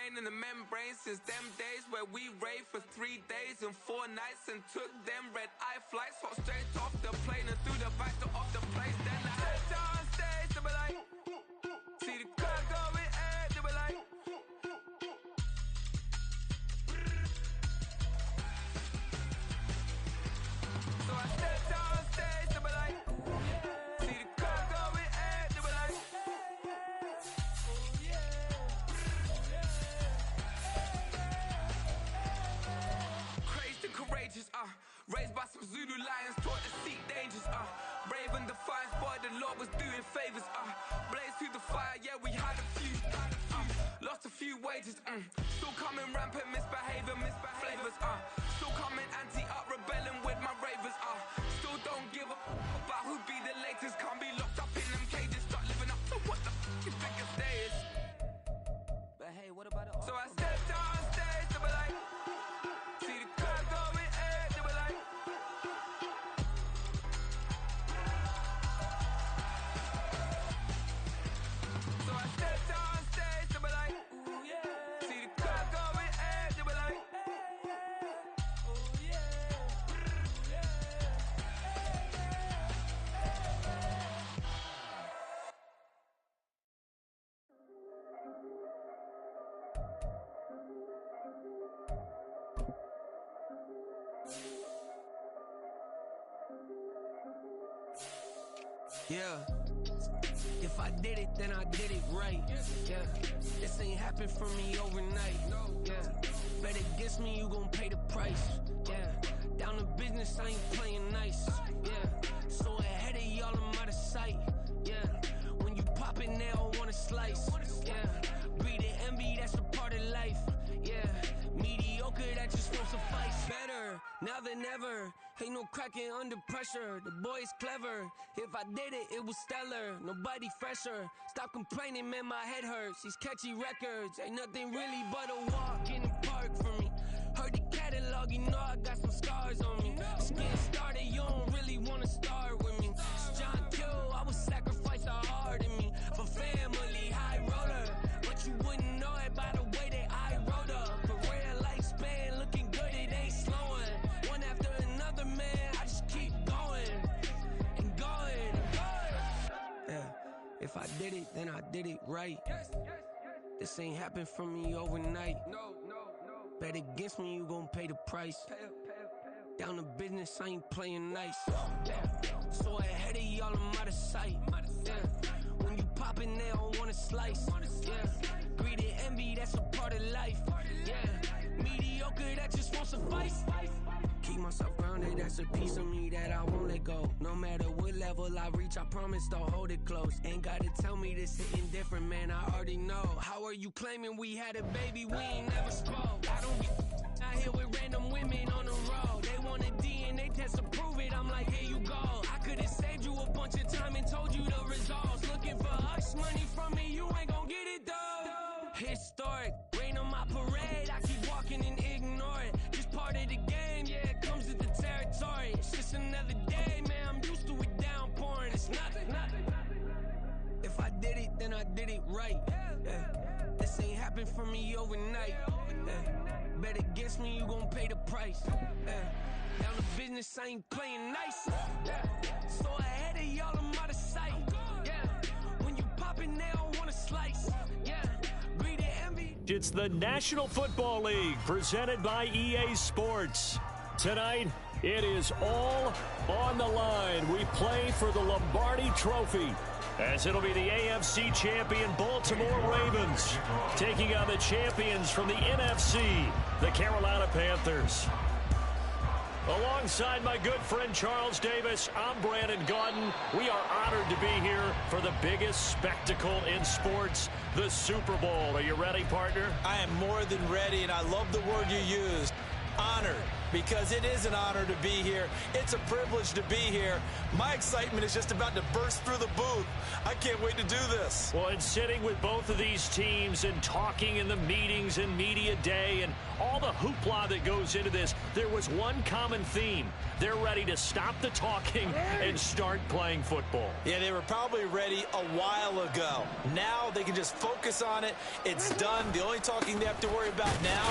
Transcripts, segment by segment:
brain in the membrane since them days where we raved for 3 days and 4 nights and took them red-eye flights, hot straight off the plane and through the back door of the place. Then I head down stage, they were like, see the crowd going, they were like, so I stepped down stage, they were like, see the crowd going, they were like, crazed and courageous, raised by some Zulu lions, taught to seek dangers, brave and defiant, boy, the Lord was doing favors, blaze through the fire, yeah, we had a few, lost a few wages, still coming rampant, misbehavior, flavors, still coming anti-up, rebelling with my ravers, still don't give up about who be the latest, can't be locked up in them cages, start living up to what the f*** you think your day is. But hey, what about it? So I stepped on stage, they were like, see the crowd going, they were like, so I stepped on stage, they were like, ooh yeah, see the crowd going, they were like, ooh yeah, Yeah, if I did it, then I did it right. Yeah, this ain't happened for me overnight. Yeah, bet against me, you gon' pay the price. Yeah, down to business, I ain't playing nice. Yeah, so ahead of y'all, I'm out of sight. Yeah, when you pop it, they don't wanna slice. Yeah, greed and envy, that's a part of life. Yeah, mediocre, that just won't suffice. Better now than ever. Ain't no cracking under pressure. The boy's clever. If I did it, it was stellar. Nobody fresher. Stop complaining, man, my head hurts. These catchy records ain't nothing really but a walk in the park for me. Heard the catalog, you know I got some scars on me. Just getting started, you don't really wanna start with me. It's John Kill, I would sacrifice a heart in me for family, high roller. But you wouldn't know it by the way that I wrote up. Career lifespan looking good, it ain't slowing. One after another, man, I just keep going and going and going. Yeah, if I did it, then I did it right. This ain't happened for me overnight. Bet against me, you gon' pay the price. Down to business, I ain't playing nice. So ahead of y'all, I'm out of sight. Yeah, when you poppin', they don't wanna slice. Yeah, greed and envy, that's a part of life. Yeah, mediocre, that just won't suffice. Keep myself grounded, that's a piece of me that I won't let go. No matter what level I reach, I promise to hold it close. Ain't gotta tell me this hitting different, man, I already know. How are you claiming we had a baby, we ain't never spoke? I don't get out here with random women on the road. They want a DNA test to prove it, I'm like, here you go. I could've saved you a bunch of time and told you the results. Looking for hush money from me, you ain't gon' get it though. Historic, rain on my parade, I keep walking and ignore it. Just part of the game, yeah, it comes with the territory. It's just another day, man, I'm used to it downpouring. It's nothing. If I did it, then I did it right. Yeah. This ain't happened for me overnight. Yeah. Bet against me, you gon' pay the price. Yeah. Down to business, I ain't playing nice. Yeah. So ahead of y'all, I'm out of sight. Yeah. When you poppin', they don't wanna slice. Yeah. Greed and envy. It's the National Football League presented by EA Sports. Tonight, it is all on the line. We play for the Lombardi Trophy, as it'll be the AFC champion Baltimore Ravens taking on the champions from the NFC, the Carolina Panthers. Alongside my good friend Charles Davis, I'm Brandon Gaudin. We are honored to be here for the biggest spectacle in sports, the Super Bowl. Are you ready, partner? I am more than ready, and I love the word you used, honored. because it is an honor to be here. It's a privilege to be here. My excitement is just about to burst through the booth. I can't wait to do this. Well, and sitting with both of these teams and talking in the meetings and media day and all the hoopla that goes into this, there was one common theme. They're ready to stop the talking and start playing football. Yeah, they were probably ready a while ago. Now they can just focus on it. It's done. The only talking they have to worry about now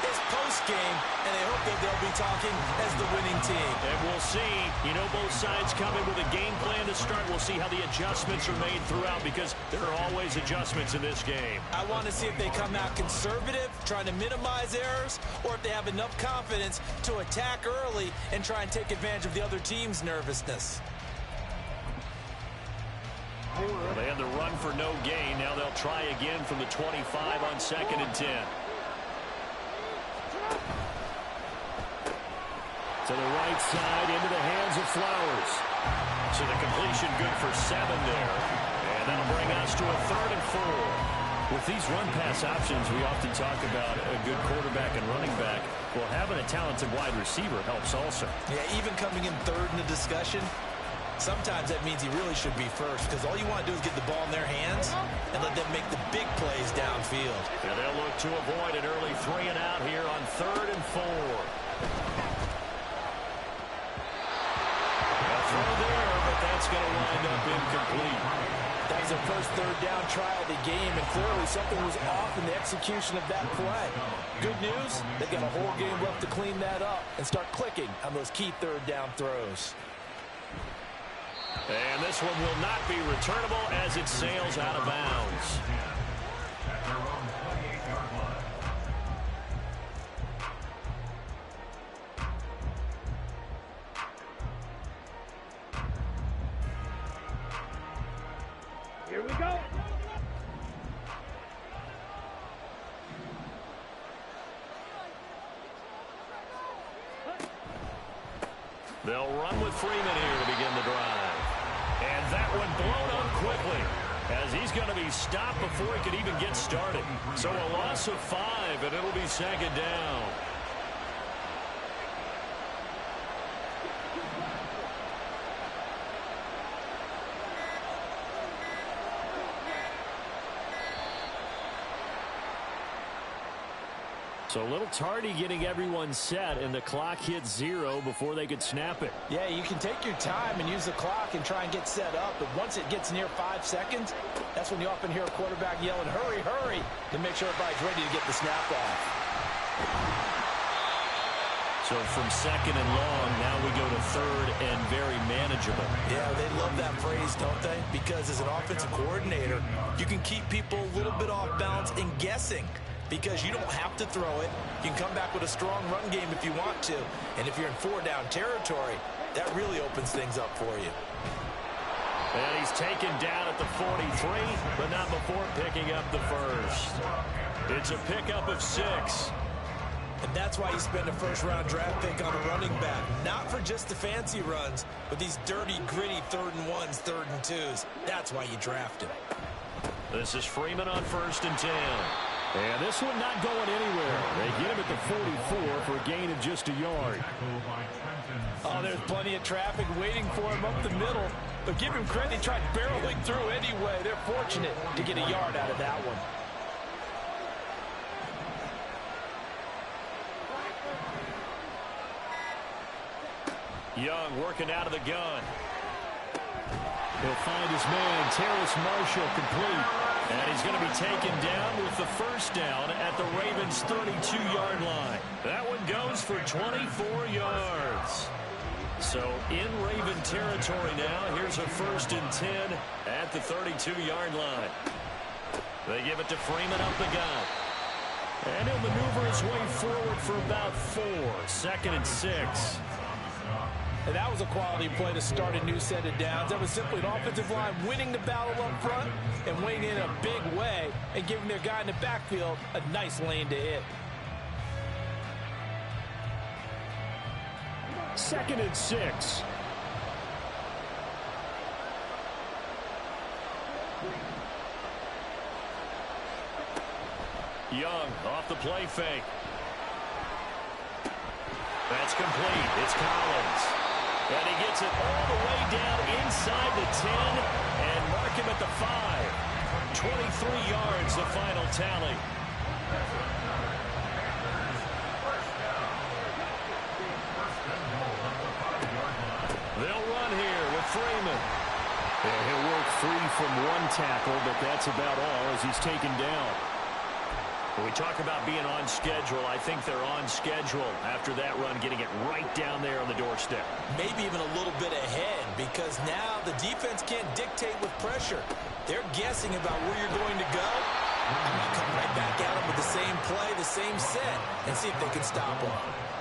is post-game, and they hope that they'll be talking as the winning team. And we'll see. You know, both sides coming with a game plan to start. We'll see how the adjustments are made throughout, because there are always adjustments in this game. I want to see if they come out conservative, trying to minimize errors, or if they have enough confidence to attack early and try and take advantage of the other team's nervousness. Well, they had the run for no gain. Now they'll try again from the 25 on 2nd and 10. To the right side, into the hands of Flowers. So the completion good for 7 there. And that'll bring us to a 3rd and 4. With these run-pass options, we often talk about a good quarterback and running back. Well, having a talented wide receiver helps also. Yeah, even coming in 3rd in the discussion, sometimes that means he really should be first, because all you want to do is get the ball in their hands and let them make the big plays downfield. And they'll look to avoid an early 3 and out here on 3rd and 4. A throw there, but that's going to wind up incomplete. That was their first 3rd down try of the game, and clearly something was off in the execution of that play. Good news, they've got a whole game left to clean that up and start clicking on those key 3rd down throws. And this one will not be returnable as it sails out of bounds. Here we go. They'll run with Freeman here to begin the drive. And that one blown up quickly, as he's going to be stopped before he could even get started. So a loss of 5, and it'll be 2nd down. So a little tardy getting everyone set, and the clock hit 0 before they could snap it. Yeah, you can take your time and use the clock and try and get set up, but once it gets near 5 seconds, that's when you often hear a quarterback yelling, hurry, hurry, to make sure everybody's ready to get the snap off. So from 2nd and long, now we go to 3rd and very mmanageable. Yeah, they love that phrase, don't they? Because as an offensive coordinator, you can keep people a little bit off balance and guessing, because you don't have to throw it. You can come back with a strong run game if you want to. And if you're in 4-down territory, that really opens things up for you. And he's taken down at the 43, but not before picking up the first. It's a pickup of 6. And that's why you spend a first-round draft pick on a running back. Not for just the fancy runs, but these dirty, gritty 3rd and 1s, 3rd and 2s. That's why you draft him. This is Freeman on 1st and 10. And this one not going anywhere. They get him at the 44 for a gain of just a yard. Oh, there's plenty of traffic waiting for him up the middle. But give him credit, he tried barreling through anyway. They're fortunate to get a yard out of that one. Young working out of the gun. He'll find his man, Terrace Marshall, complete. And he's going to be taken down with the first down at the Ravens' 32-yard line. That one goes for 24 yards. So in Raven territory now, here's a 1st and 10 at the 32-yard line. They give it to Freeman up the gut. And he'll maneuver his way forward for about 4. 2nd and 6. And that was a quality play to start a new set of downs. That was simply an offensive line winning the battle up front and winning in a big way and giving their guy in the backfield a nice lane to hit. 2nd and 6. Young off the play fake. That's complete. It's Collins. And he gets it all the way down inside the 10 and mark him at the 5. 23 yards, the final tally. They'll run here with Freeman. And he'll work free from one tackle, but that's about all as he's taken down. When we talk about being on schedule, I think they're on schedule after that run, getting it right down there on the doorstep. Maybe even a little bit ahead, because now the defense can't dictate with pressure. They're guessing about where you're going to go. I'm going to come right back at them with the same play, the same set, and see if they can stop them.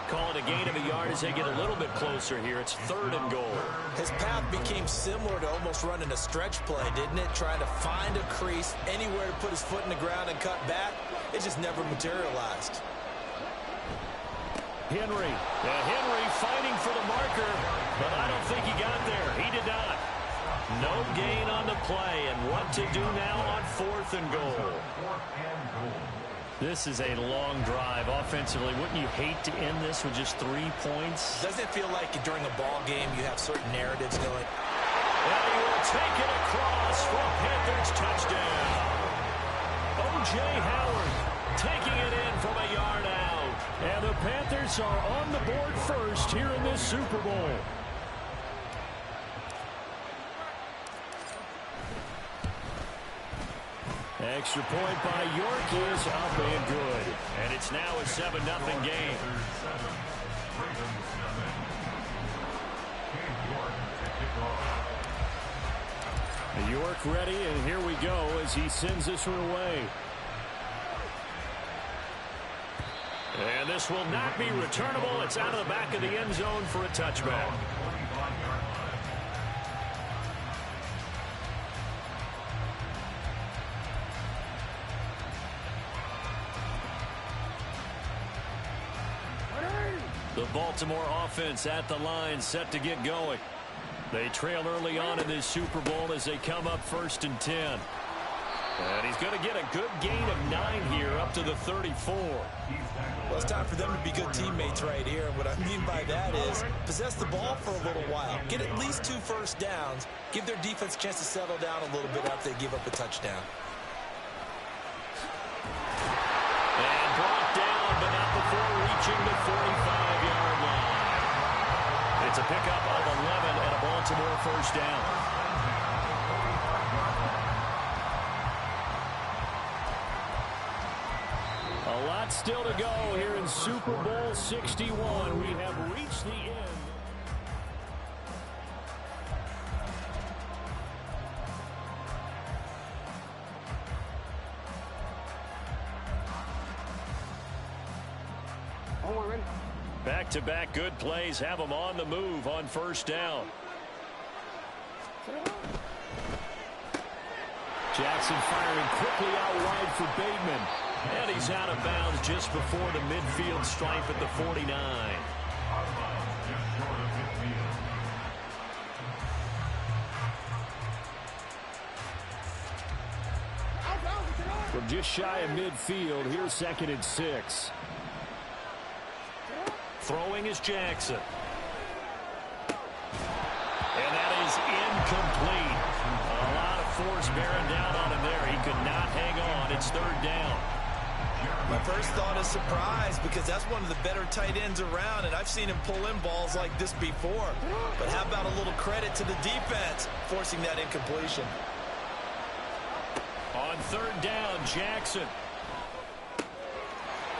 Call it a gain of a yard as they get a little bit closer here. It's 3rd and goal. His path became similar to almost running a stretch play, didn't it? Trying to find a crease, anywhere to put his foot in the ground and cut back. It just never materialized. Henry. Henry fighting for the marker, but I don't think he got there. He did not. No gain on the play, and what to do now on 4th and goal. This is a long drive offensively. Wouldn't you hate to end this with just 3 points? Doesn't it feel like during a ball game you have certain narratives going? And he will take it across for a Panthers touchdown. O.J. Howard taking it in from a yard out. And the Panthers are on the board first here in this Super Bowl. Extra point by York is up and good. And it's now a 7-0 game. York ready, and here we go as he sends this one away. And this will not be returnable. It's out of the back of the end zone for a touchback. The Baltimore offense at the line, set to get going. They trail early on in this Super Bowl as they come up 1st and 10. And he's going to get a good gain of 9 here up to the 34. Well, it's time for them to be good teammates right here. What I mean by that is possess the ball for a little while. Get at least 2 first downs. Give their defense a chance to settle down a little bit after they give up a touchdown. And brought down, but not before reaching the 45-yard line. It's a pickup of 11 and a Baltimore first down. A lot still to go here in Super Bowl 61. We have reached the end. Back-to-back good plays have them on the move on 1st down. Jackson firing quickly out wide for Bateman. And he's out of bounds just before the midfield stripe at the 49. From just shy of midfield, here's 2nd and 6. Throwing is Jackson. And that is incomplete. A lot of force bearing down on him there. He could not hang on. It's 3rd down. My first thought is surprise, because that's one of the better tight ends around, and I've seen him pull in balls like this before. But how about a little credit to the defense forcing that incompletion? On 3rd down, Jackson.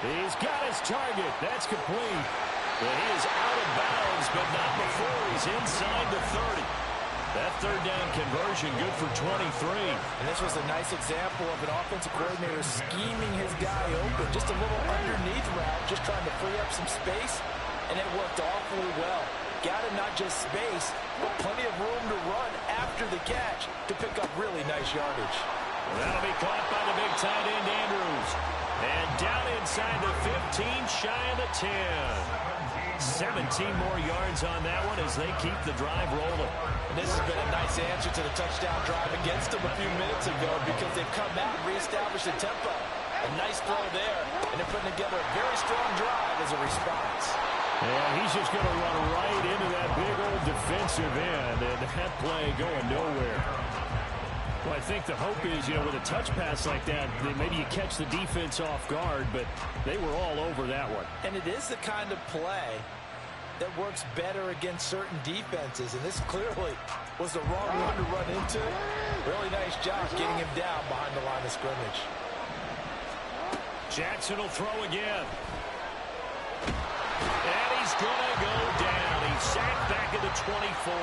He's got his target. That's complete. But he is out of bounds, but not before he's inside the 30. That 3rd down conversion good for 23. And this was a nice example of an offensive coordinator scheming his guy open. Just a little underneath route, just trying to free up some space, and it worked awfully well. Got him not just space, but plenty of room to run after the catch to pick up really nice yardage. That'll be caught by the big tight end, Andrews. And down inside the 15, shy of the 10. 17 more yards on that one as they keep the drive rolling. And this has been a nice answer to the touchdown drive against them a few minutes ago, because they've come back and reestablished the tempo. A nice throw there, and they're putting together a very strong drive as a response. And he's just going to run right into that big old defensive end, and that play going nowhere. Well, I think the hope is, with a touch pass like that, maybe you catch the defense off guard, but they were all over that one. And it is the kind of play that works better against certain defenses, and this clearly was the wrong one to run into. Really nice job getting him down behind the line of scrimmage. Jackson will throw again. And he's going to go down. He's sacked back at the 24.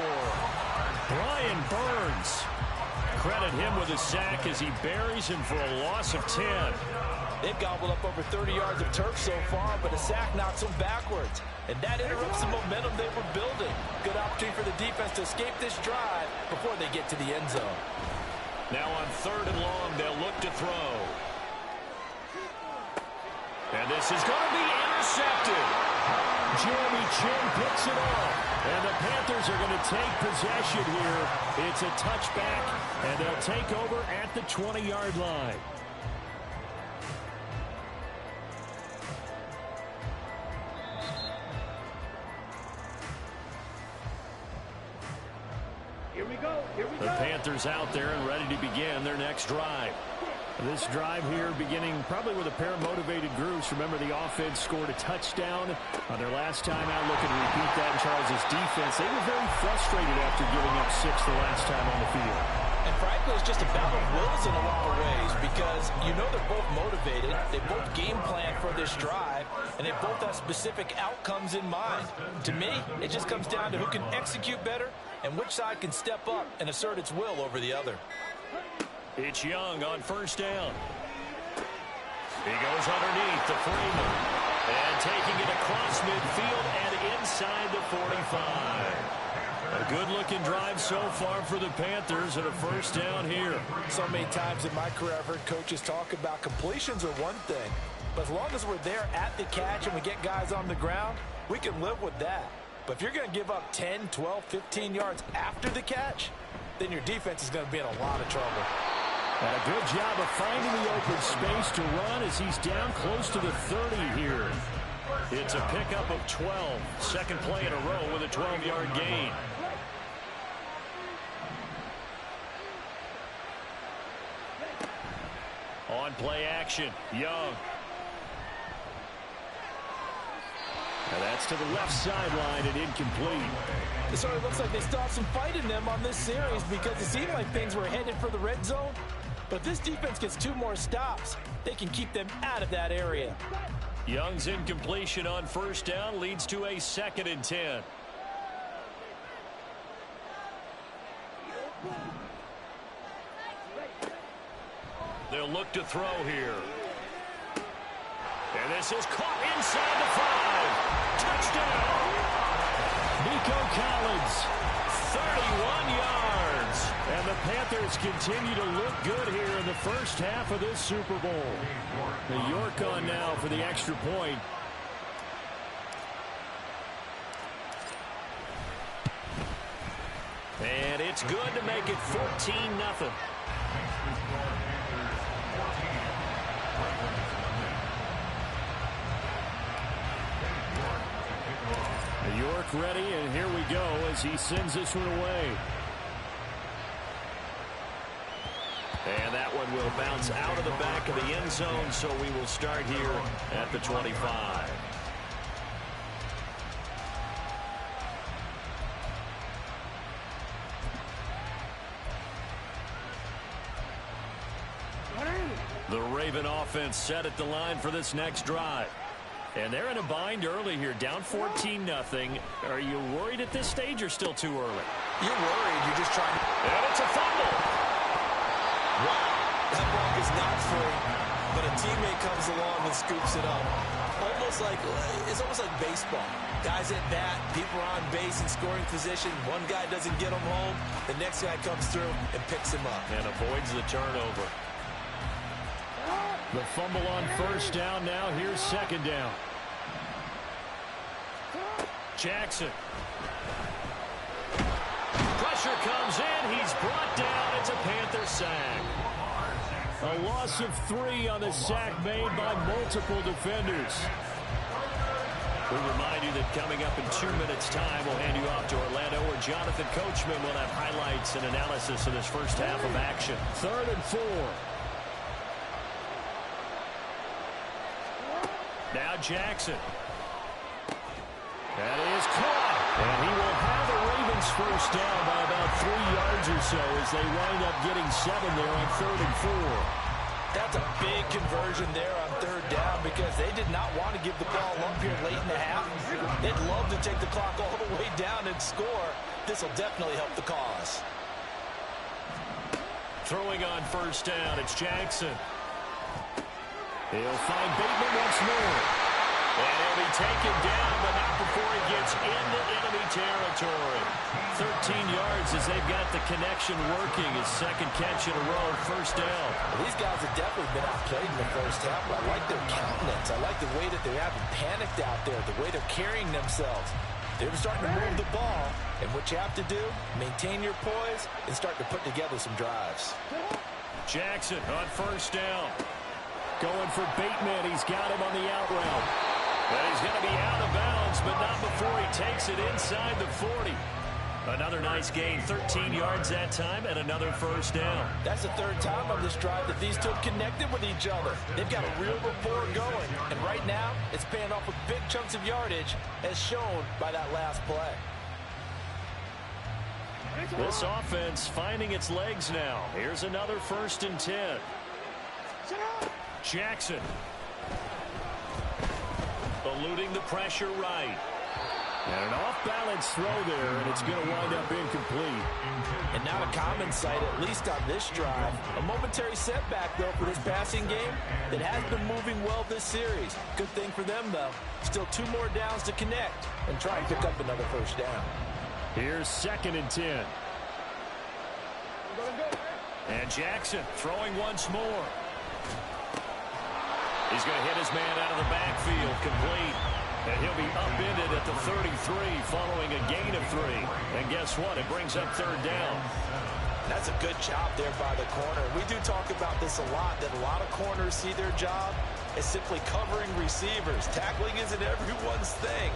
Brian Burns. Credit him with a sack as he buries him for a loss of 10. They've gobbled up over 30 yards of turf so far, but a sack knocks them backwards. And that interrupts the momentum they were building. Good opportunity for the defense to escape this drive before they get to the end zone. Now on 3rd and long, they'll look to throw. And this is going to be intercepted. Jeremy Chin picks it off. And the Panthers are going to take possession here. It's a touchback, and they'll take over at the 20-yard line. Here we go. The Panthers out there and ready to begin their next drive. This drive here beginning probably with a pair of motivated groups. Remember, the offense scored a touchdown on their last time out. Looking to repeat that in Charles' defense. They were very frustrated after giving up 6 the last time on the field. And frankly, it's just a battle of wills in a lot of ways because they're both motivated. They both game plan for this drive, and they both have specific outcomes in mind. To me, it just comes down to who can execute better and which side can step up and assert its will over the other. It's Young on 1st down. He goes underneath to Freeman. And taking it across midfield and inside the 45. A good-looking drive so far for the Panthers and a 1st down here. So many times in my career I've heard coaches talk about completions are one thing. But as long as we're there at the catch and we get guys on the ground, we can live with that. But if you're going to give up 10, 12, 15 yards after the catch, then your defense is going to be in a lot of trouble. And a good job of finding the open space to run as he's down close to the 30 here. It's a pickup of 12. Second play in a row with a 12-yard gain. On play action, Young. And that's to the left sideline and incomplete. It sort of looks like they still have some fight in them on this series because it seemed like things were headed for the red zone. But if this defense gets 2 more stops, they can keep them out of that area. Young's incompletion on 1st down leads to a 2nd and 10. They'll look to throw here. And this is caught inside the 5. Touchdown! Nico Collins, 31 yards. And the Panthers continue to look good here in the first half of this Super Bowl. The York on now for the extra point. And it's good to make it 14-0. York ready, and here we go as he sends this one away. And that one will bounce out of the back of the end zone, so we will start here at the 25. The Raven offense set at the line for this next drive. And they're in a bind early here, down 14-0. Are you worried at this stage or still too early? You're worried. You're just trying to... And it's a fumble. Wow. That ball is not free, but a teammate comes along and scoops it up. It's almost like baseball. Guys at bat, people are on base in scoring position. One guy doesn't get him home. The next guy comes through and picks him up. And avoids the turnover. The fumble on 1st down now. Here's 2nd down. Jackson. Pressure comes in. He's brought down. It's a Panther sack. A loss of 3 on the sack made by multiple defenders. We remind you that coming up in 2 minutes' time, we'll hand you off to Orlando, where Jonathan Coachman will have highlights and analysis of this first half of action. 3rd and 4. Now Jackson. That is caught. And he will have the Ravens first down by about 3 yards or so as they wind up getting 7 there on 3rd and 4. That's a big conversion there on 3rd down because they did not want to give the ball up here late in the half. They'd love to take the clock all the way down and score. This will definitely help the cause. Throwing on first down, it's Jackson. He'll find Bateman once more. And he'll be taken down, but not before he gets into enemy territory. 13 yards as they've got the connection working. His second catch in a row, first down. Well, these guys have definitely been outplayed in the first half, but I like their countenance. I like the way that they haven't panicked out there, the way they're carrying themselves. They're starting to move the ball, and what you have to do, maintain your poise and start to put together some drives. Jackson on first down. Going for Bateman. He's got him on the out route. And he's going to be out of bounds, but not before he takes it inside the 40. Another nice gain, 13 yards that time, and another first down. That's the 3rd time on this drive that these two have connected with each other. They've got a real rapport going, and right now, it's paying off with big chunks of yardage, as shown by that last play. This offense finding its legs now. Here's another 1st and 10. Jackson. Eluding the pressure right. And an off-balance throw there, and it's going to wind up incomplete. And not a common sight, at least on this drive. A momentary setback, though, for this passing game that has been moving well this series. Good thing for them, though. Still 2 more downs to connect and try and pick up another first down. Here's 2nd and 10. And Jackson throwing once more. He's going to hit his man out of the backfield, complete. And he'll be upended at the 33 following a gain of 3. And guess what? It brings up 3rd down. That's a good job there by the corner. We do talk about this a lot, that a lot of corners see their job as simply covering receivers. Tackling isn't everyone's thing.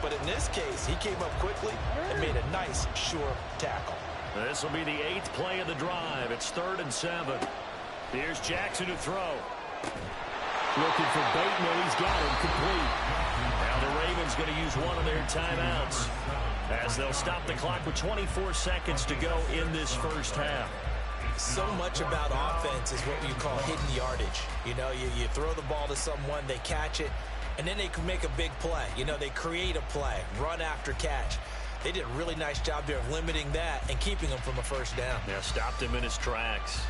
But in this case, he came up quickly and made a nice, sure tackle. This will be the 8th play of the drive. It's 3rd and 7. Here's Jackson to throw. Looking for Bateman. He's got him complete. Now the Ravens going to use one of their timeouts as they'll stop the clock with 24 seconds to go in this first half. So much about offense is what you call hidden yardage. You know, you throw the ball to someone, they catch it, and then they can make a big play. You know, they create a play, run after catch. They did a really nice job there of limiting that and keeping him from a first down. Yeah, stopped him in his tracks.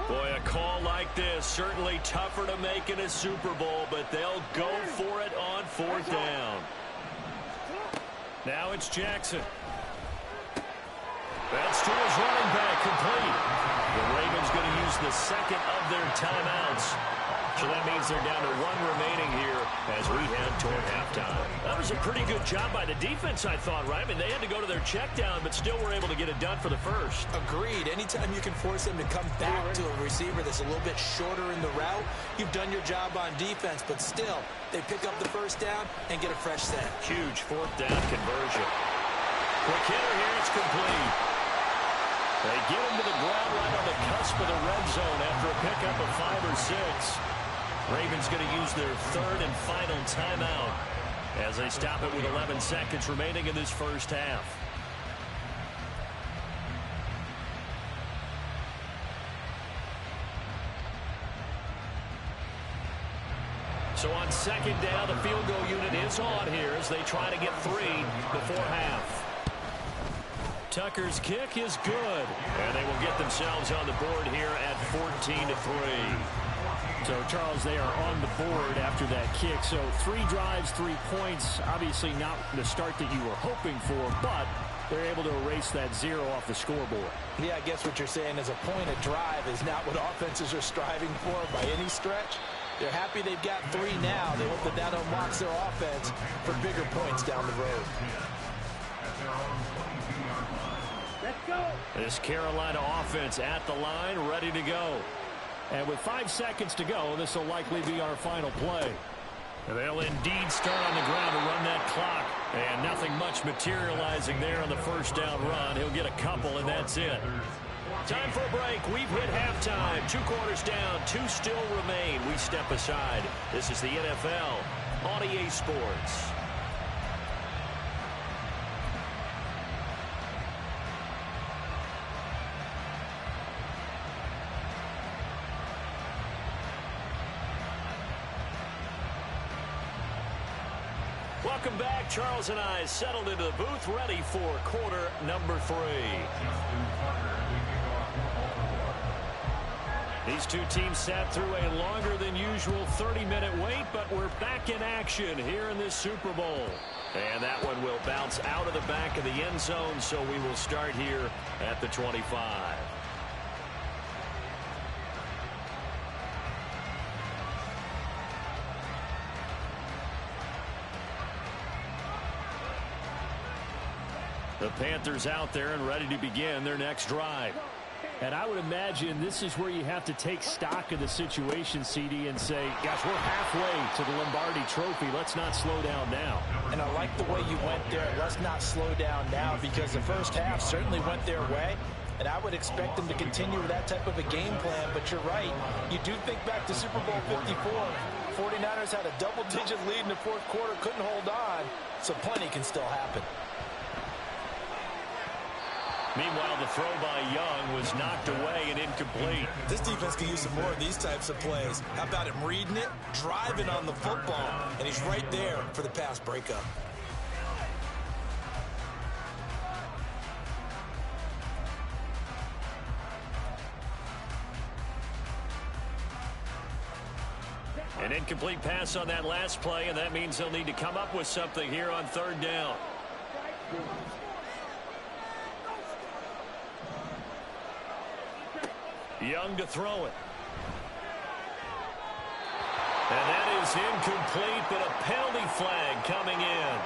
Boy, a call like this, certainly tougher to make in a Super Bowl, but they'll go for it on 4th down. Now it's Jackson. That's to his running back, complete. The Ravens going to use the 2nd of their timeouts. So that means they're down to 1 remaining here as we head toward halftime. That was a pretty good job by the defense, I thought, right? I mean, they had to go to their check down, but still were able to get it done for the first. Agreed. Anytime you can force them to come back to a receiver that's a little bit shorter in the route, you've done your job on defense, but still, they pick up the first down and get a fresh set. Huge 4th down conversion. Quick hitter here, it's complete. They get him to the ground right on the cusp of the red zone after a pickup of 5 or 6. Ravens going to use their 3rd and final timeout as they stop it with 11 seconds remaining in this first half. So on 2nd down, the field goal unit is on here as they try to get 3 before half. Tucker's kick is good, and they will get themselves on the board here at 14-3. So, Charles, they are on the board after that kick. So 3 drives, 3 points. Obviously not the start that you were hoping for, but they're able to erase that 0 off the scoreboard. Yeah, I guess what you're saying is a point of drive is not what offenses are striving for by any stretch. They're happy they've got 3 now. They hope that that unlocks their offense for bigger points down the road. Let's go. This Carolina offense at the line, ready to go. And with 5 seconds to go, this will likely be our final play. They'll indeed start on the ground to run that clock. And nothing much materializing there on the first down run. He'll get a couple, and that's it. Time for a break. We've hit halftime. 2 quarters down. 2 still remain. We step aside. This is the NFL on EA Sports. Welcome back. Charles and I settled into the booth, ready for quarter number 3. These two teams sat through a longer than usual 30-minute wait, but we're back in action here in this Super Bowl. And that one will bounce out of the back of the end zone, so we will start here at the 25. The Panthers out there and ready to begin their next drive. And I would imagine this is where you have to take stock of the situation, CD, and say, gosh, we're halfway to the Lombardi Trophy. Let's not slow down now. And I like the way you went there. Let's not slow down now, because the first half certainly went their way. And I would expect them to continue with that type of a game plan. But you're right. You do think back to Super Bowl 54. 49ers had a double-digit lead in the fourth quarter, couldn't hold on. So plenty can still happen. Meanwhile, the throw by Young was knocked away and incomplete. This defense can use some more of these types of plays. How about him reading it, driving on the football, and he's right there for the pass breakup. An incomplete pass on that last play, and that means they'll need to come up with something here on third down. Young to throw it. And that is incomplete, but a penalty flag coming in.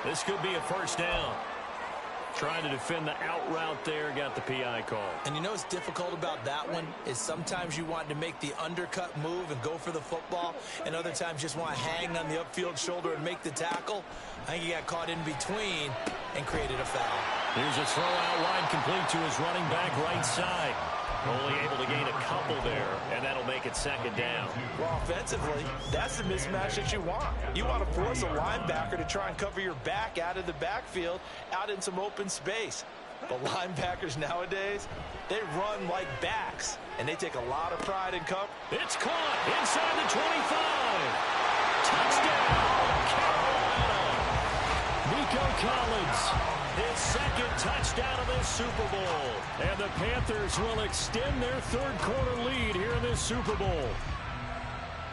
This could be a first down. Trying to defend the out route there, got the PI call. And you know what's difficult about that one is sometimes you want to make the undercut move and go for the football, and other times just want to hang on the upfield shoulder and make the tackle. I think he got caught in between and created a foul. Here's a throw out wide, complete to his running back right side. Only able to gain a couple there, and that'll make it second down. Well, offensively, that's the mismatch that you want. You want to force a linebacker to try and cover your back out of the backfield, out in some open space. But linebackers nowadays, they run like backs, and they take a lot of pride in cover. It's caught inside the 25. Touchdown, Carolina. Nico Collins. His second touchdown of this Super Bowl. And the Panthers will extend their third quarter lead here in this Super Bowl.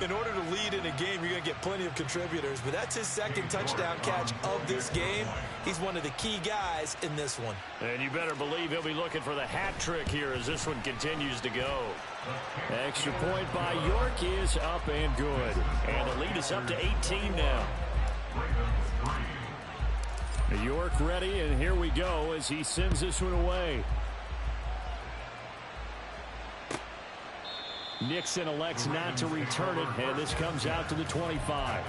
In order to lead in a game, you're going to get plenty of contributors, but that's his second touchdown catch of this game. He's one of the key guys in this one. And you better believe he'll be looking for the hat trick here as this one continues to go. Extra point by York is up and good. And the lead is up to 18 now. York ready, and here we go as he sends this one away. Nixon elects not to return it, and this comes out to the 25.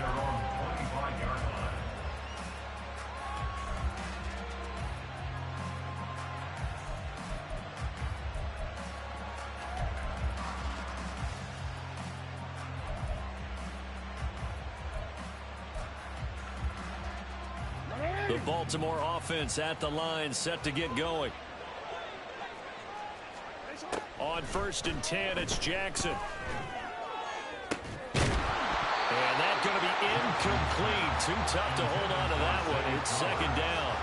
The Baltimore offense at the line, set to get going. On 1st and 10, it's Jackson. And that's going to be incomplete. Too tough to hold on to that one. It's second down.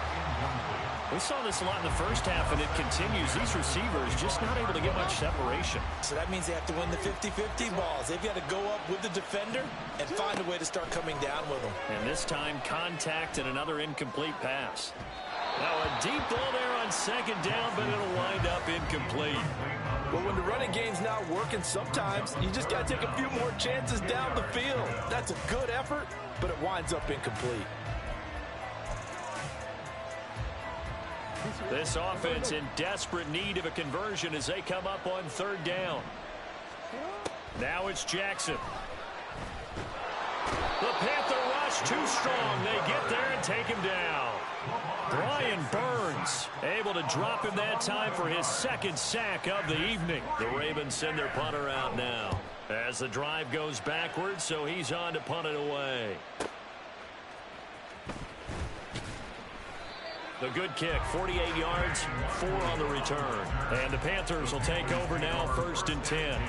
We saw this a lot in the first half, and it continues. These receivers just not able to get much separation. So that means they have to win the 50-50 balls. They've got to go up with the defender and find a way to start coming down with them. And this time, contact and another incomplete pass. Now a deep ball there on second down, but it'll wind up incomplete. Well, when the running game's not working, sometimes you just got to take a few more chances down the field. That's a good effort, but it winds up incomplete. This offense in desperate need of a conversion as they come up on third down. Now it's Jackson. The Panther rush too strong. They get there and take him down. Brian Burns able to drop him that time for his second sack of the evening. The Ravens send their punter out now as the drive goes backwards, so he's on to punt it away. The good kick, 48 yards, 4 on the return. And the Panthers will take over now, 1st and 10.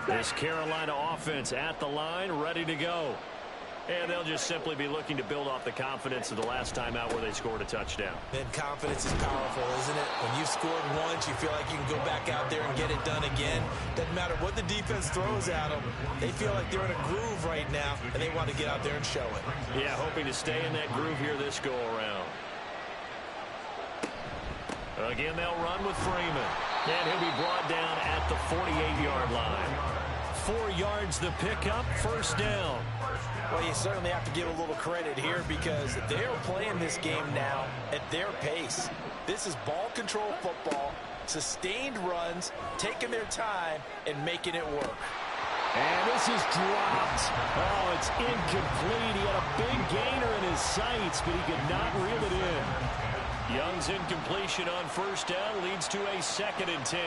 This Carolina offense at the line, ready to go. And they'll just simply be looking to build off the confidence of the last time out where they scored a touchdown. And confidence is powerful, isn't it? When you've scored once, you feel like you can go back out there and get it done again. Doesn't matter what the defense throws at them. They feel like they're in a groove right now, and they want to get out there and show it. Yeah, hoping to stay in that groove here this go-around. Again, they'll run with Freeman. And he'll be brought down at the 48-yard line. 4 yards the pickup, 1st down. Well, you certainly have to give a little credit here because they're playing this game now at their pace. This is ball control football, sustained runs, taking their time, and making it work. And this is dropped. Oh, it's incomplete. He had a big gainer in his sights, but he could not reel it in. Young's incompletion on 1st down leads to a 2nd and 10.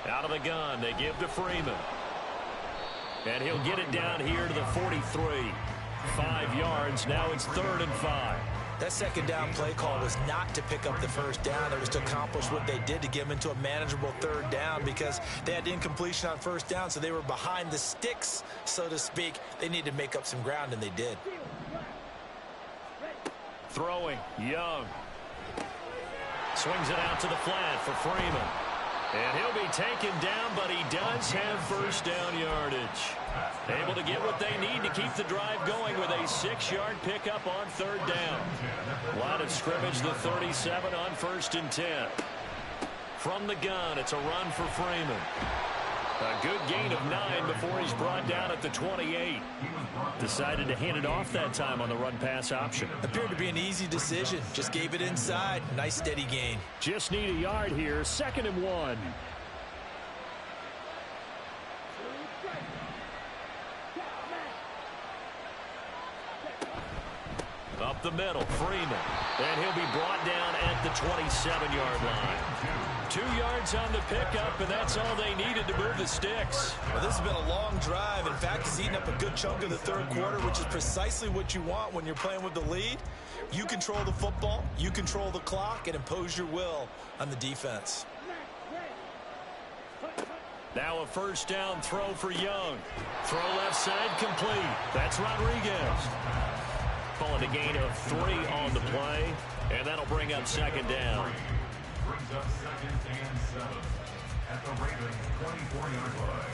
Out of the gun, they give to Freeman. And he'll get it down here to the 43. 5 yards, now it's 3rd and 5. That 2nd down play call was not to pick up the 1st down. It was to accomplish what they did to get them into a manageable 3rd down because they had incompletion on 1st down, so they were behind the sticks, so to speak. They needed to make up some ground, and they did. Throwing, Young. Swings it out to the flat for Freeman. And he'll be taken down, but he does have 1st down yardage. Able to get what they need to keep the drive going with a 6-yard pickup on 3rd down. Line of scrimmage, the 37 on 1st and 10. From the gun, it's a run for Freeman. A good gain of 9 before he's brought down at the 28. Decided to hand it off that time on the run-pass option. Appeared to be an easy decision. Just gave it inside. Nice steady gain. Just need a yard here. 2nd and 1. Up the middle, Freeman. And he'll be brought down at the 27-yard line. 2 yards on the pickup, and that's all they needed to move the sticks. Well, this has been a long drive. In fact, he's eaten up a good chunk of the 3rd quarter, which is precisely what you want when you're playing with the lead. You control the football, you control the clock, and impose your will on the defense. Now a 1st down throw for Young. Throw left side complete. That's Rodriguez. Calling a gain of 3 on the play, and that'll bring up 2nd down. Brings up 2nd and 7 at the Ravens 24-yard line.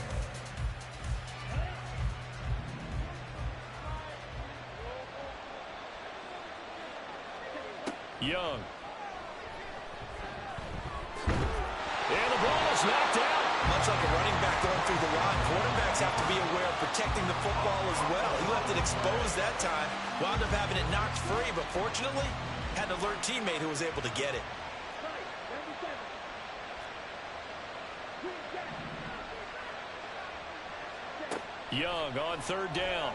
Young. And the ball is knocked out. Much like a running back going through the line, quarterbacks have to be aware of protecting the football as well. He left it exposed that time, wound up having it knocked free, but fortunately, had an alert teammate who was able to get it. Young on 3rd down.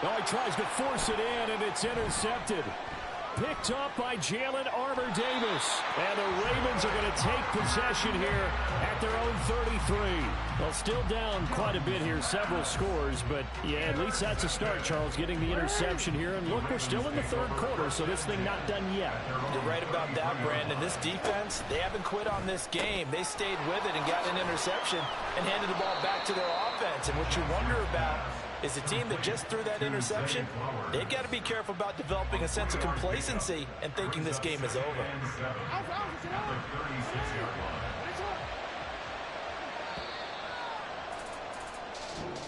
Oh, he tries to force it in, and it's intercepted. Picked up by Jalen Armour-Davis. And the Ravens are going to take possession here at their own 33. Well, still down quite a bit here, several scores. But, yeah, at least that's a start, Charles, getting the interception here. And, look, we're still in the 3rd quarter, so this thing not done yet. You're right about that, Brandon. This defense, they haven't quit on this game. They stayed with it and got an interception and handed the ball back to their offense. And what you wonder about is the team that just threw that interception, they've got to be careful about developing a sense of complacency and thinking this game is over.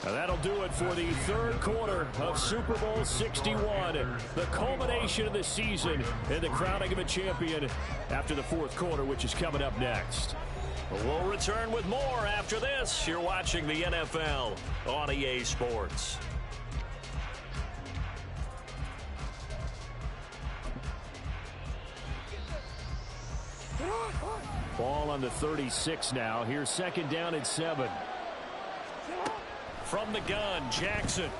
Now that'll do it for the 3rd quarter of Super Bowl 61. The culmination of the season and the crowning of a champion after the 4th quarter, which is coming up next. We'll return with more after this. You're watching the NFL on EA Sports. Come on. Ball on the 36 now. Here's second down and 7. From the gun, Jackson.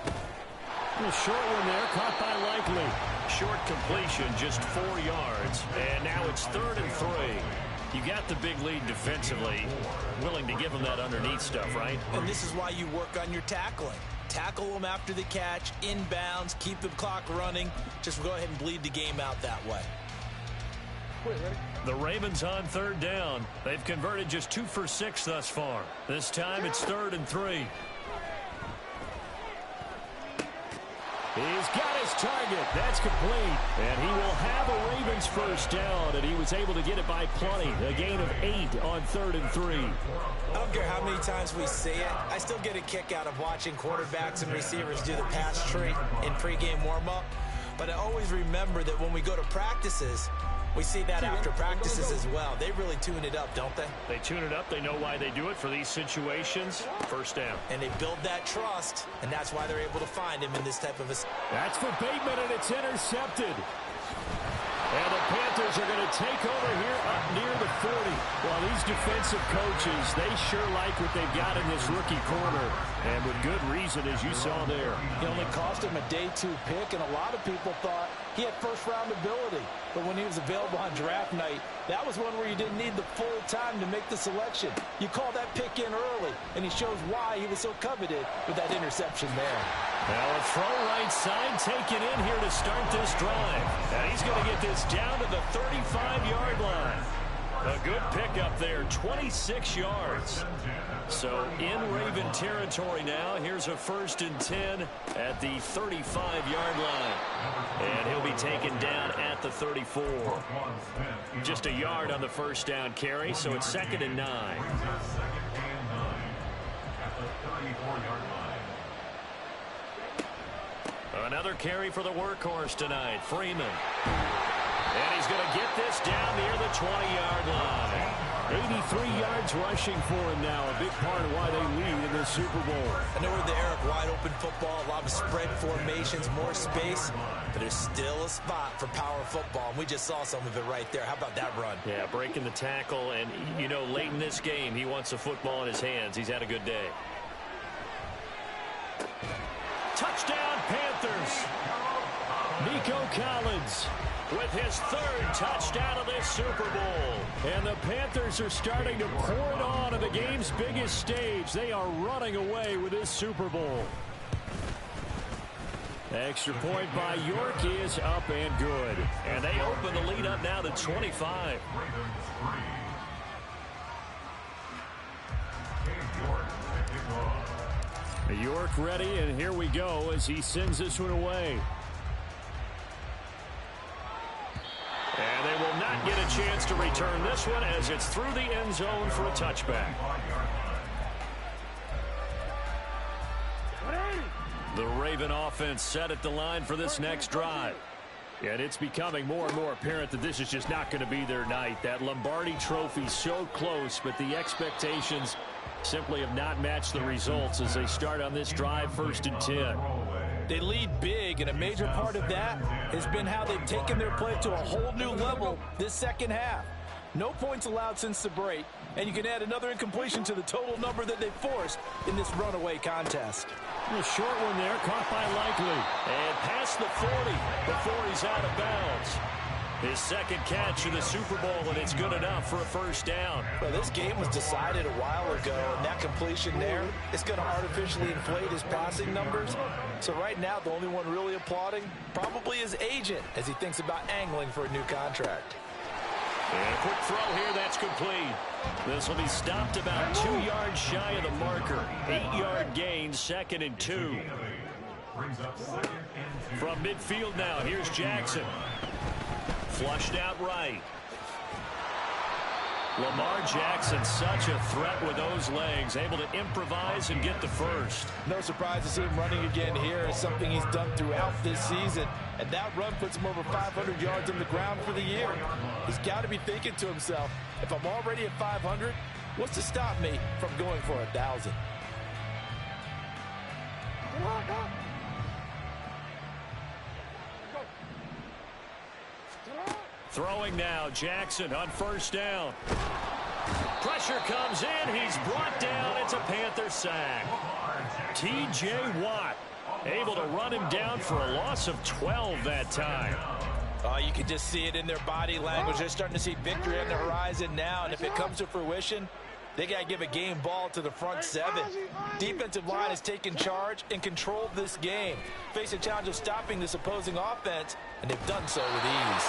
A short one there, caught by Likely. Short completion, just 4 yards. And now it's 3rd and 3. You got the big lead defensively. Willing to give them that underneath stuff, right? And this is why you work on your tackling. Tackle them after the catch, inbounds, keep the clock running. Just go ahead and bleed the game out that way. The Ravens on 3rd down. They've converted just 2 for 6 thus far. This time it's 3rd and 3. He's got his target. That's complete. And he will have a Ravens first down, and he was able to get it by plenty. A gain of 8 on 3rd and 3. I don't care how many times we see it. I still get a kick out of watching quarterbacks and receivers do the pass tree in pregame warm-up. But I always remember that when we go to practices, we see that after practices as well. They really tune it up, don't they? They tune it up. They know why they do it for these situations. First down. And they build that trust, and that's why they're able to find him in this type of a... That's for Bateman, and it's intercepted. And the Panthers are going to take over here up near the 40. Well, these defensive coaches, they sure like what they've got in this rookie corner. And with good reason, as you saw there. He only cost him a day 2 pick, and a lot of people thought he had first-round ability. But when he was available on draft night, that was one where you didn't need the full time to make the selection. You call that pick in early, and he shows why he was so coveted with that interception there. Now a throw right side taken in here to start this drive. And he's going to get this down to the 35-yard line. A good pickup there, 26 yards. So in Raven territory now. Here's a 1st and 10 at the 35-yard line. And he'll be taken down at the 34. Just a yard on the first down carry, so it's 2nd and 9. Another carry for the workhorse tonight, Freeman. And he's going to get this down near the 20-yard line. 83 yards rushing for him now, a big part of why they lead in this Super Bowl. I know we're the era of wide-open football, a lot of spread formations, more space, but there's still a spot for power football, and we just saw some of it right there. How about that run? Yeah, breaking the tackle, and, you know, late in this game, he wants the football in his hands. He's had a good day. Touchdown, Panthers. Nico Collins with his 3rd touchdown of this Super Bowl. And the Panthers are starting to pour it on the game's biggest stage. They are running away with this Super Bowl. Extra point by York is up and good. And they open the lead up now to 25. York ready, and here we go as he sends this one away. And they will not get a chance to return this one as it's through the end zone for a touchback. The Raven offense set at the line for this next drive. And it's becoming more and more apparent that this is just not going to be their night. That Lombardi trophy so close, but the expectations simply have not matched the results as they start on this drive, 1st and 10. They lead big, and a major part of that has been how they've taken their play to a whole new level this second half. No points allowed since the break, and you can add another incompletion to the total number that they forced in this runaway contest. A short one there, caught by Likely. And past the 40 before he's out of bounds. His 2nd catch in the Super Bowl, and it's good enough for a first down. Well, this game was decided a while ago, and that completion there is going to artificially inflate his passing numbers. So right now, the only one really applauding probably his agent as he thinks about angling for a new contract. And a quick throw here, that's complete. This will be stopped about 2 yards shy of the marker. 8-yard gain, 2nd and 2. From midfield now, here's Jackson. Flushed out right. Lamar Jackson, such a threat with those legs, able to improvise and get the first. No surprise to see him running again here. It's something he's done throughout this season. And that run puts him over 500 yards on the ground for the year. He's got to be thinking to himself, if I'm already at 500, what's to stop me from going for 1,000? Throwing now, Jackson on first down. Pressure comes in. He's brought down. It's a Panther sack. T.J. Watt able to run him down for a loss of 12 that time. You can just see it in their body language. They're starting to see victory on the horizon now, and if it comes to fruition, they got to give a game ball to the front seven. Defensive line has taken charge and controlled this game. Face a challenge of stopping this opposing offense, and they've done so with ease.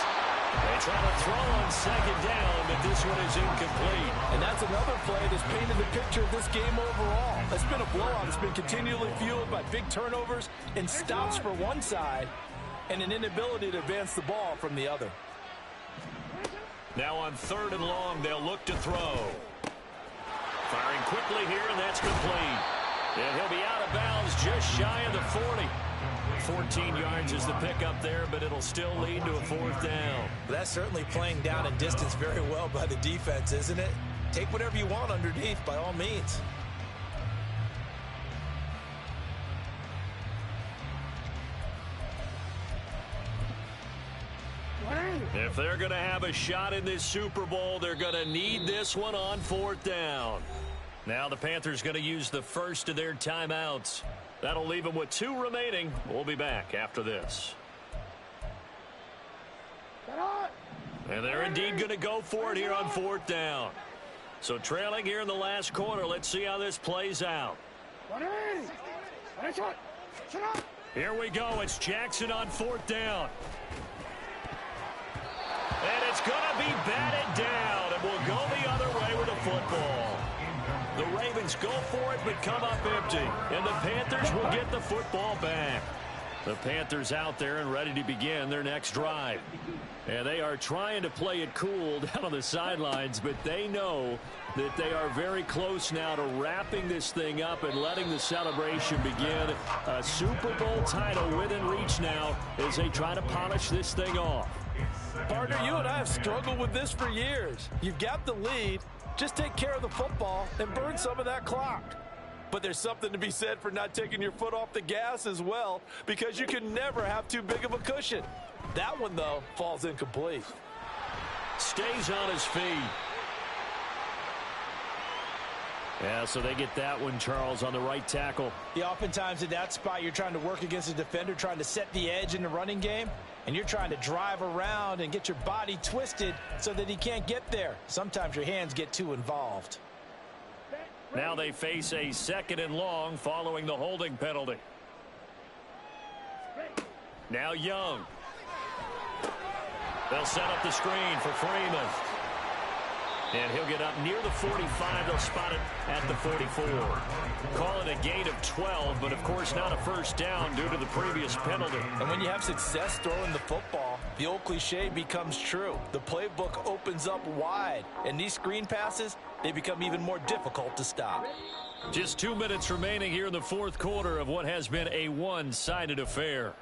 They try to throw on second down, but this one is incomplete. And that's another play that's painted the picture of this game overall. It's been a blowout. It's been continually fueled by big turnovers and stops for one side and an inability to advance the ball from the other. Now on 3rd and long, they'll look to throw. Firing quickly here, and that's complete. And he'll be out of bounds just shy of the 40. 14 yards is the pickup there, but it'll still lead to a 4th down. That's certainly playing down and distance very well by the defense, isn't it? Take whatever you want underneath by all means. If they're going to have a shot in this Super Bowl, they're going to need this one on 4th down. Now the Panthers going to use the first of their timeouts. That'll leave them with 2 remaining. We'll be back after this. And they're indeed going to go for it here on 4th down. So trailing here in the last quarter. Let's see how this plays out. Here we go. It's Jackson on 4th down. And it's going to be batted down. And we'll go the other way with the football. The Ravens go for it, but come up empty. And the Panthers will get the football back. The Panthers out there and ready to begin their next drive. And they are trying to play it cool down on the sidelines, but they know that they are very close now to wrapping this thing up and letting the celebration begin. A Super Bowl title within reach now as they try to polish this thing off. Partner, you and I have struggled with this for years. You've got the lead. Just take care of the football and burn some of that clock. But there's something to be said for not taking your foot off the gas as well, because you can never have too big of a cushion. That one, though, falls incomplete. Stays on his feet. Yeah, so they get that one, Charles, on the right tackle. Yeah, oftentimes in that spot, you're trying to work against a defender, trying to set the edge in the running game, and you're trying to drive around and get your body twisted so that he can't get there. Sometimes your hands get too involved. Now they face a 2nd and long following the holding penalty. Now Young. They'll set up the screen for Freeman. And he'll get up near the 45. They'll spot it at the 44. Call it a gain of 12, but of course not a first down due to the previous penalty. And when you have success throwing the football, the old cliche becomes true. The playbook opens up wide, and these screen passes, they become even more difficult to stop. Just 2 minutes remaining here in the 4th quarter of what has been a one-sided affair.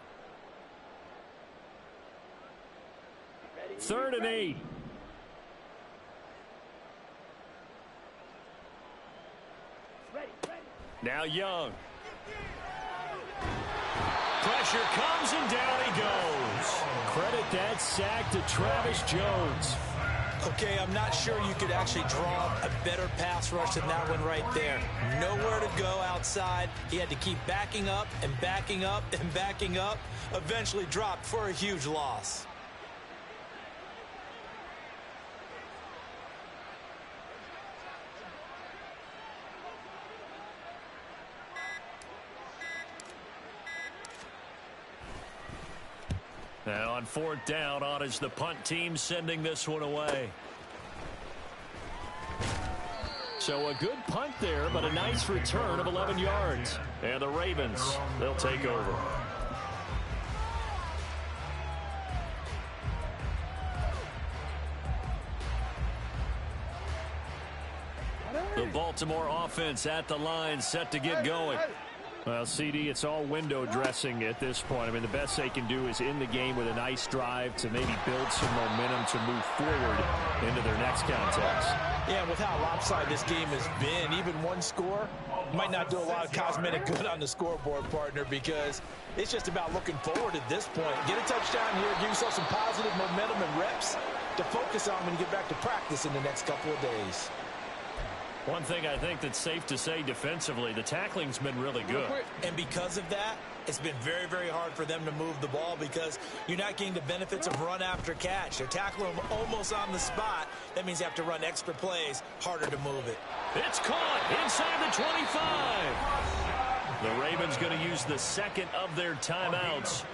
3rd and 8. Now Young. Pressure comes and down he goes. Credit that sack to Travis Jones. Okay, I'm not sure you could actually draw a better pass rush than that one right there. Nowhere to go outside. He had to keep backing up and backing up and backing up. Eventually dropped for a huge loss. Now on 4th down, on is the punt team sending this one away. So a good punt there, but a nice return of 11 yards. And the Ravens, they'll take over. The Baltimore offense at the line, set to get going. Well, CD, it's all window dressing at this point. I mean, the best they can do is in the game with a nice drive to maybe build some momentum to move forward into their next contest. Yeah, with how lopsided this game has been, even one score might not do a lot of cosmetic good on the scoreboard, partner, because it's just about looking forward at this point. Get a touchdown here, give yourself some positive momentum and reps to focus on when you get back to practice in the next couple of days. One thing I think that's safe to say defensively, the tackling's been really good. And because of that, it's been very, very hard for them to move the ball because you're not getting the benefits of run after catch. They're tackling them almost on the spot. That means you have to run extra plays, harder to move it. It's caught inside the 25. The Ravens going to use the second of their timeouts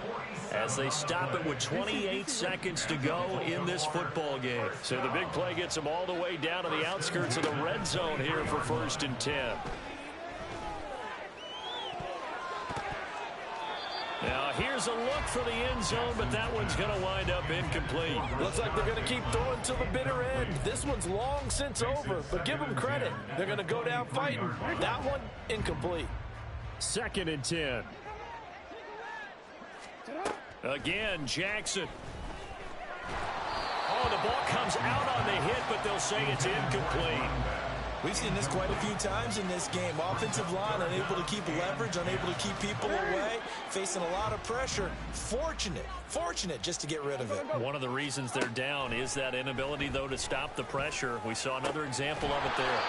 as they stop it with 28 seconds to go in this football game. So the big play gets them all the way down to the outskirts of the red zone here for 1st and 10. Now here's a look for the end zone, but that one's going to wind up incomplete. Looks like they're going to keep throwing till the bitter end. This one's long since over, but give them credit. They're going to go down fighting. That one, incomplete. 2nd and 10. Again, Jackson. Oh, the ball comes out on the hit, but they'll say it's incomplete. We've seen this quite a few times in this game. Offensive line unable to keep leverage, unable to keep people away, facing a lot of pressure. Fortunate just to get rid of it. One of the reasons they're down is that inability, though, to stop the pressure. We saw another example of it there.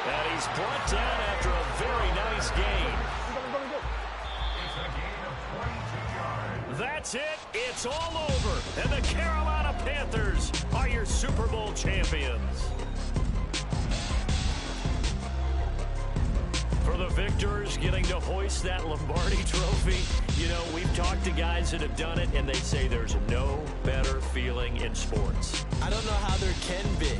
And he's brought down after a very nice gain. That's it. It's all over. And the Carolina Panthers are your Super Bowl champions. For the victors getting to hoist that Lombardi trophy, you know, we've talked to guys that have done it, and they say there's no better feeling in sports. I don't know how there can be.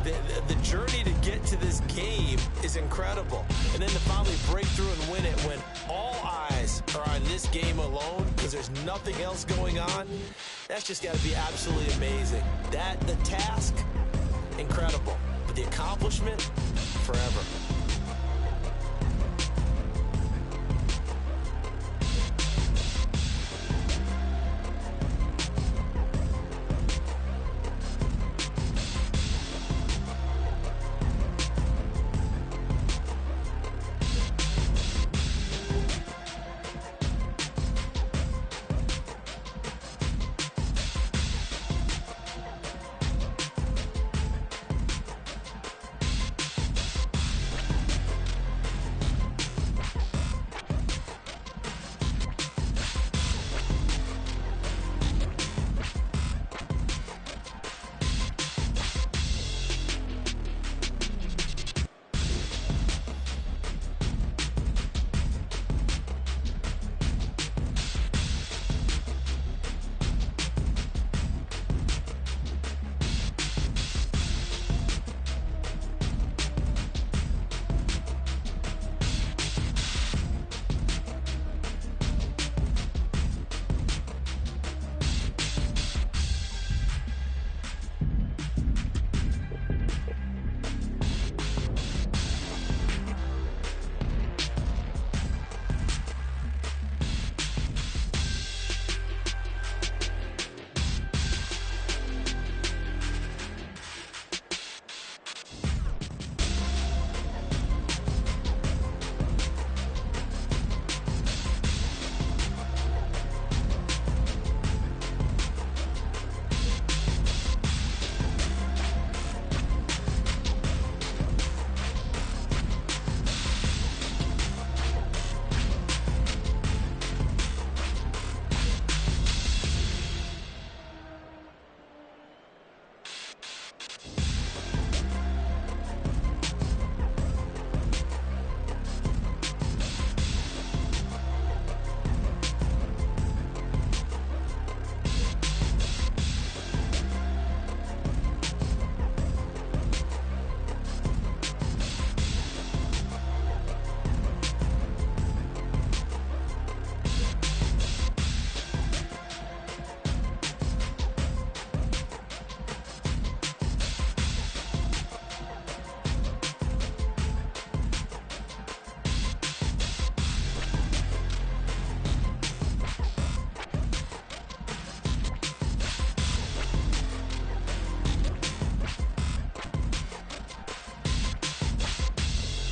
The journey to get to this game is incredible. And then to finally break through and win it when all eyes are on this game alone because there's nothing else going on, that's just got to be absolutely amazing. The task, incredible. But the accomplishment, forever.